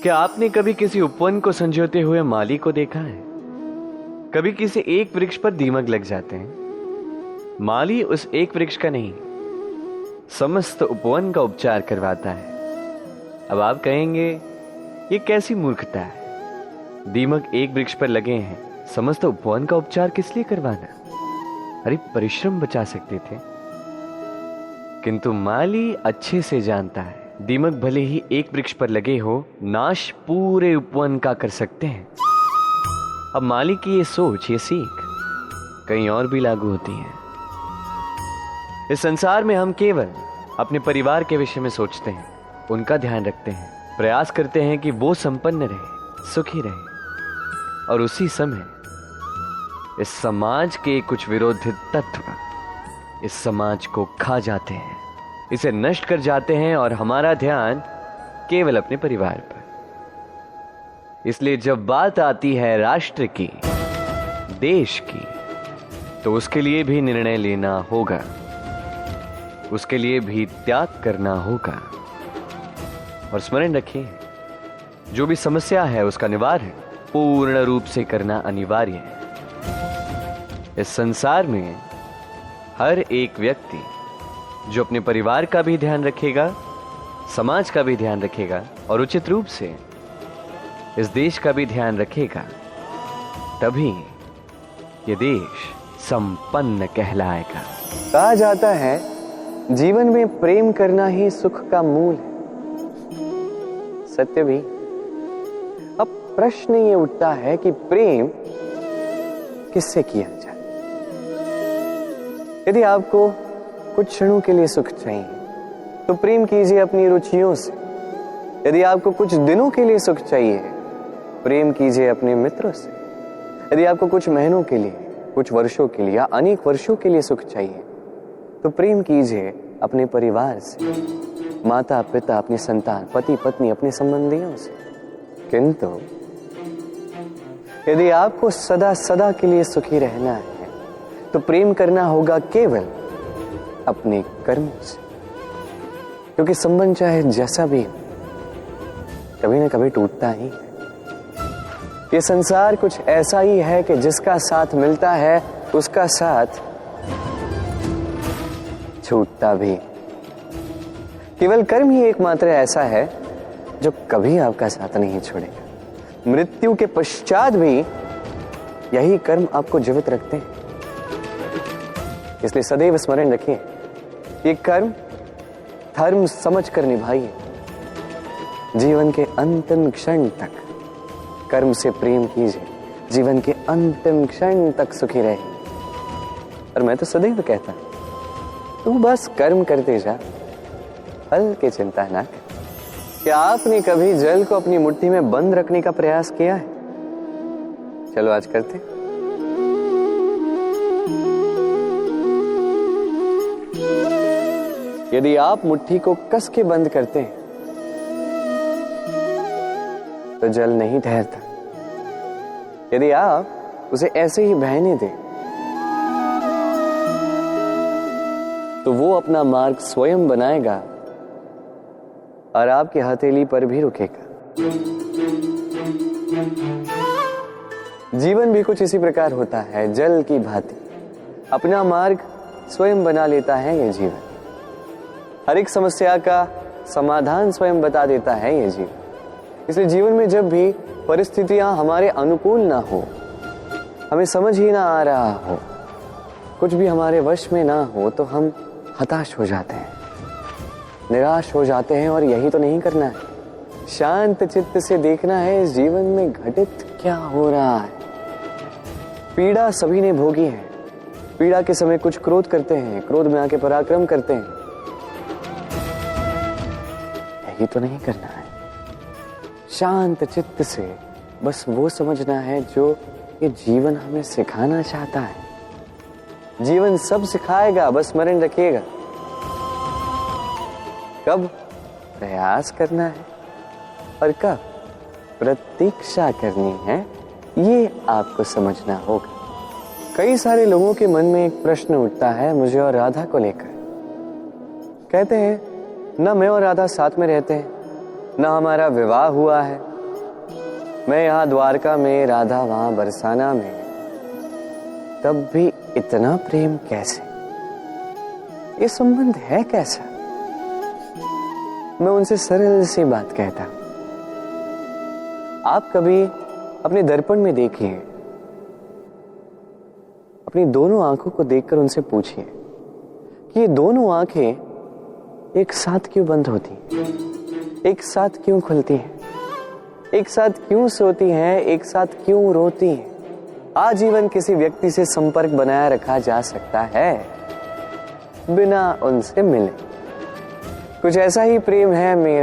क्या आपने कभी किसी उपवन को संजोते हुए माली को देखा है? कभी किसी एक वृक्ष पर दीमक लग जाते हैं। माली उस एक वृक्ष का नहीं, समस्त उपवन का उपचार करवाता है। अब आप कहेंगे ये कैसी मूर्खता है, दीमक एक वृक्ष पर लगे हैं, समस्त उपवन का उपचार किस लिए करवाना? अरे परिश्रम बचा सकते थे। किंतु माली अच्छे से जानता है दीमक भले ही एक वृक्ष पर लगे हो, नाश पूरे उपवन का कर सकते हैं। अब माली की ये सोच, ये सीख कहीं और भी लागू होती है। इस संसार में हम केवल अपने परिवार के विषय में सोचते हैं, उनका ध्यान रखते हैं, प्रयास करते हैं कि वो संपन्न रहे, सुखी रहे, और उसी समय इस समाज के कुछ विरोधी तत्व इस समाज को खा जाते हैं, इसे नष्ट कर जाते हैं, और हमारा ध्यान केवल अपने परिवार पर। इसलिए जब बात आती है राष्ट्र की, देश की, तो उसके लिए भी निर्णय लेना होगा, उसके लिए भी त्याग करना होगा। और स्मरण रखिए, जो भी समस्या है उसका निवारण पूर्ण रूप से करना अनिवार्य है। इस संसार में हर एक व्यक्ति जो अपने परिवार का भी ध्यान रखेगा, समाज का भी ध्यान रखेगा, और उचित रूप से इस देश का भी ध्यान रखेगा, तभी ये देश संपन्न कहलाएगा। कहा जाता है जीवन में प्रेम करना ही सुख का मूल है। सत्य भी। अब प्रश्न ये उठता है कि प्रेम किससे किया जाए? यदि आपको कुछ क्षणों के लिए सुख चाहिए तो प्रेम कीजिए अपनी रुचियों से। यदि आपको कुछ दिनों के लिए सुख चाहिए, प्रेम कीजिए अपने मित्रों से। यदि आपको कुछ महीनों के लिए, कुछ वर्षों के लिए या अनेक वर्षों के लिए सुख चाहिए, तो प्रेम कीजिए अपने परिवार से, माता पिता, अपनी संतान, पति पत्नी, अपने संबंधियों से। किंतु यदि आपको सदा सदा के लिए सुखी रहना है तो प्रेम करना होगा केवल अपने कर्मों से, क्योंकि संबंध चाहे जैसा भी हो, कभी ना कभी टूटता ही है। ये संसार कुछ ऐसा ही है कि जिसका साथ मिलता है उसका साथ छूटता भी। केवल कर्म ही एकमात्र ऐसा है जो कभी आपका साथ नहीं छोड़ेगा। मृत्यु के पश्चात भी यही कर्म आपको जीवित रखते हैं। इसलिए सदैव स्मरण रखिए, ये कर्म धर्म समझ कर निभाइए। जीवन के अंतिम क्षण तक कर्म से प्रेम कीजिए, जीवन के अंतिम क्षण तक सुखी रहिए। और मैं तो सदैव कहता हूं, तू बस कर्म करते जा, फल की चिंता ना कर। क्या आपने कभी जल को अपनी मुट्ठी में बंद रखने का प्रयास किया है? चलो आज करते। यदि आप मुट्ठी को कस के बंद करते हैं तो जल नहीं ठहरता। यदि आप उसे ऐसे ही बहने दें तो वो अपना मार्ग स्वयं बनाएगा और आपकी हथेली पर भी रुकेगा। जीवन भी कुछ इसी प्रकार होता है, जल की भांति अपना मार्ग स्वयं बना लेता है ये जीवन। हर एक समस्या का समाधान स्वयं बता देता है ये जीवन। इसलिए जीवन में जब भी परिस्थितियां हमारे अनुकूल ना हो, हमें समझ ही ना आ रहा हो, कुछ भी हमारे वश में ना हो, तो हम हताश हो जाते हैं, निराश हो जाते हैं। और यही तो नहीं करना है। शांत चित्त से देखना है इस जीवन में घटित क्या हो रहा है। पीड़ा सभी ने भोगी है। पीड़ा के समय कुछ क्रोध करते हैं, क्रोध में आके पराक्रम करते हैं। यही तो नहीं करना है। शांत चित्त से बस वो समझना है जो ये जीवन हमें सिखाना चाहता है। जीवन सब सिखाएगा, बस स्मरण रखिएगा। कब प्रयास करना है और कब प्रतीक्षा करनी है, ये आपको समझना होगा। कई सारे लोगों के मन में एक प्रश्न उठता है मुझे और राधा को लेकर। कहते हैं, ना मैं और राधा साथ में रहते हैं, ना हमारा विवाह हुआ है, मैं यहाँ द्वारका में, राधा वहां बरसाना में, तब भी इतना प्रेम कैसे? ये संबंध है कैसा? मैं उनसे सरल सी बात कहता हूं। आप कभी अपने दर्पण में देखिए, अपनी दोनों आंखों को देखकर उनसे पूछिए कि ये दोनों आंखें एक साथ क्यों बंद होती हैं, एक साथ क्यों खुलती हैं, एक साथ क्यों सोती हैं, एक साथ क्यों रोती हैं? आजीवन किसी व्यक्ति से संपर्क बनाए रखा जा सकता है बिना उनसे मिले। कुछ ऐसा ही प्रेम है मेरा